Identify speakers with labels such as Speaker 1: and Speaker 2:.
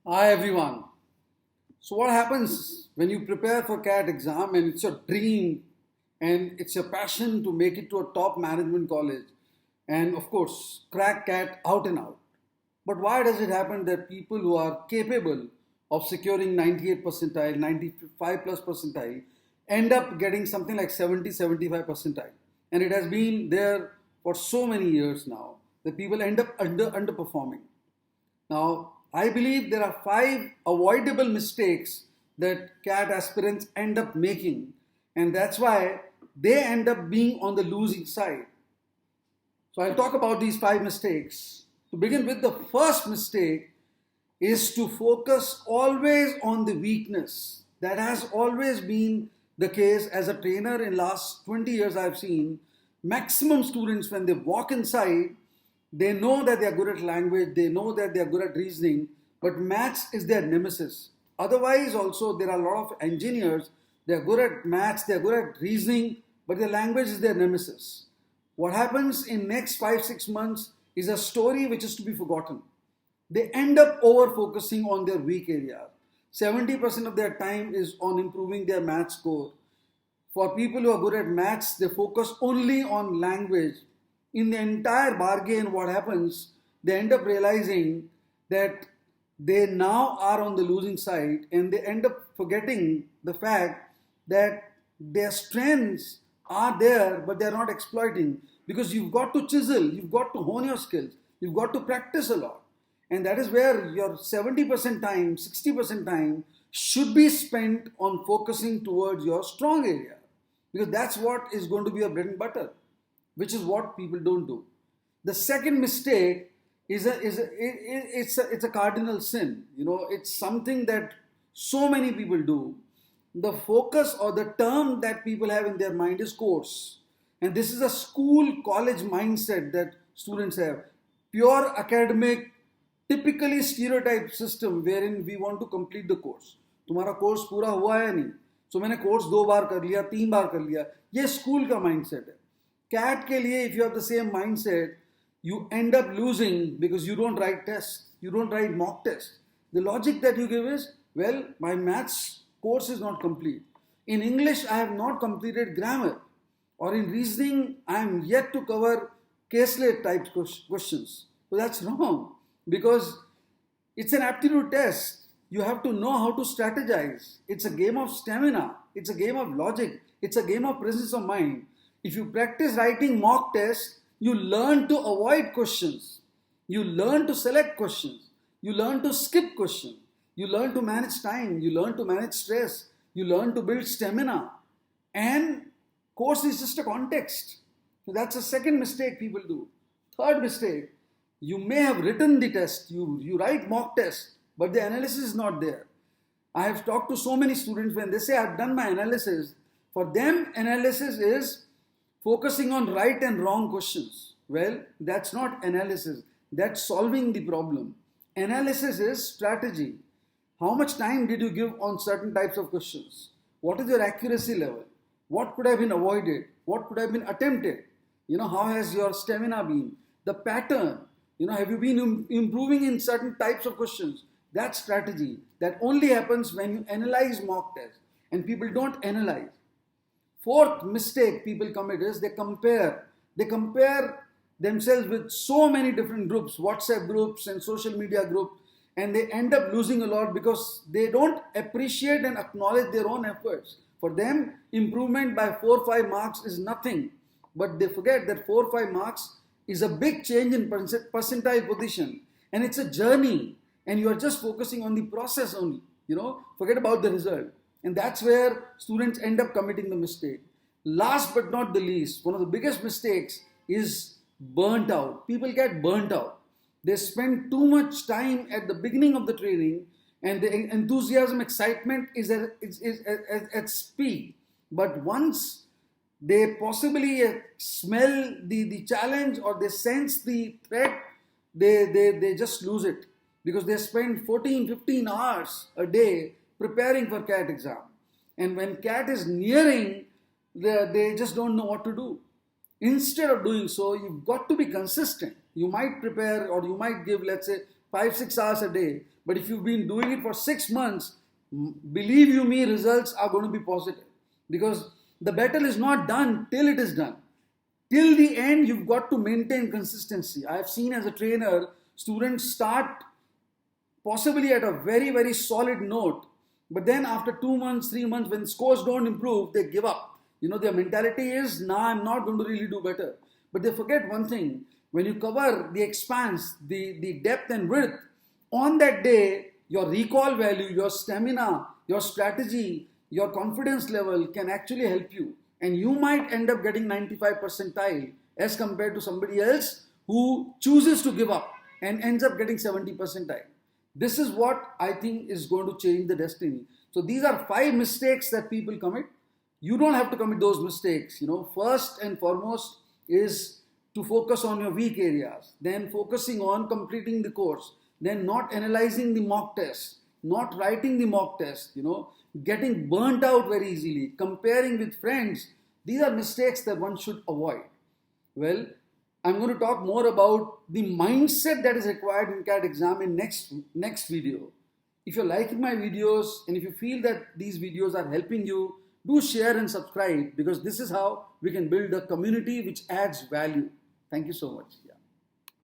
Speaker 1: Hi everyone. So what happens when you prepare for CAT exam and it's your dream and it's your passion to make it to a top management college and of course crack CAT out and out. But why does it happen that people who are capable of securing 98 percentile, 95 plus percentile end up getting something like 70, 75 percentile? And it has been there for so many years now that people end up underperforming. Now, I believe there are five avoidable mistakes that CAT aspirants end up making, and that's why they end up being on the losing side. So, I'll talk about these five mistakes. To begin with, the first mistake is to focus always on the weakness. That has always been the case as a trainer in last 20 years I've seen maximum students when they walk inside they know that they are good at language, they know that they are good at reasoning, but maths is their nemesis. Otherwise, also, there are a lot of engineers, they are good at maths, they are good at reasoning, but their language is their nemesis. What happens in next 5 6 months is a story which is to be forgotten. They end up over focusing on their weak area. 70% of their time is on improving their math score. For people who are good at maths, they focus only on language. In the entire bargain, what happens, they end up realizing that they now are on the losing side and they end up forgetting the fact that their strengths are there but they're not exploiting because you've got to chisel, you've got to hone your skills, you've got to practice a lot. And that is where your 70% time, 60% time should be spent on focusing towards your strong area because that's what is going to be your bread and butter, which is what people don't do. The second mistake it's a cardinal sin. You know, it's something that so many people do. The focus or the term that people have in their mind is course, and this is a school college mindset that students have. Pure academic, typically stereotype system wherein we want to complete the course. तुम्हारा course पूरा हुआ है नहीं, सो मैंने course 2 बार कर लिया, 3 बार कर लिया. ये स्कूल का माइंडसेट है. CAT के लिए if you have the same mindset, you end up losing because you don't write tests, you don't write mock tests. The logic that you give is, well, my maths course is not complete. In English, I have not completed grammar. Or in reasoning, I am yet to cover caselet type questions. So that's wrong because it's an aptitude test. You have to know how to strategize. It's a game of stamina. It's a game of logic. It's a game of presence of mind. If you practice writing mock tests, you learn to avoid questions. You learn to select questions. You learn to skip questions. You learn to manage time. You learn to manage stress. You learn to build stamina. And course is just a context. So that's the second mistake people do. Third mistake, you may have written the test. You write mock test, but the analysis is not there. I have talked to so many students when they say I've done my analysis. For them, analysis is focusing on right and wrong questions. Well, that's not analysis. That's solving the problem. Analysis is strategy. How much time did you give on certain types of questions? What is your accuracy level? What could have been avoided? What could have been attempted? You know, how has your stamina been? The pattern. You know, have you been improving in certain types of questions? That's strategy. That only happens when you analyze mock tests. And people don't analyze. Fourth mistake people commit is they compare. They compare themselves with so many different groups, WhatsApp groups and social media groups, and they end up losing a lot because they don't appreciate and acknowledge their own efforts. For them, improvement by 4 or 5 marks is nothing, but they forget that 4 or 5 marks is a big change in percentile position, and it's a journey, and you are just focusing on the process only. You know, forget about the result. And that's where students end up committing the mistake. Last but not the least, one of the biggest mistakes is burnt out. People get burnt out. They spend too much time at the beginning of the training and the enthusiasm, excitement is at peak. But once they possibly smell the challenge or they sense the threat, they just lose it because they spend 14, 15 hours a day preparing for CAT exam. And when CAT is nearing, they just don't know what to do. Instead of doing so, you've got to be consistent. You might prepare or you might give, let's say, 5-6 hours a day. But if you've been doing it for 6 months, believe you me, results are going to be positive. Because the battle is not done till it is done. Till the end, you've got to maintain consistency. I have seen as a trainer, students start possibly at a very, very solid note. But then after 2 months, 3 months, when scores don't improve, they give up. Their mentality is, nah, I'm not going to really do better. But they forget one thing. When you cover the expanse, the depth and width, on that day, your recall value, your stamina, your strategy, your confidence level can actually help you. And you might end up getting 95 percentile as compared to somebody else who chooses to give up and ends up getting 70 percentile. This is what I think is going to change the destiny. So these are 5 mistakes that people commit. You don't have to commit those mistakes. First and foremost is to focus on your weak areas, then focusing on completing the course, then not analyzing the mock test, not writing the mock test, getting burnt out very easily, comparing with friends. These are mistakes that one should avoid. Well, I'm going to talk more about the mindset that is required in CAT exam in next video. If you're liking my videos and if you feel that these videos are helping you, do share and subscribe, because this is how we can build a community which adds value. Thank you so much.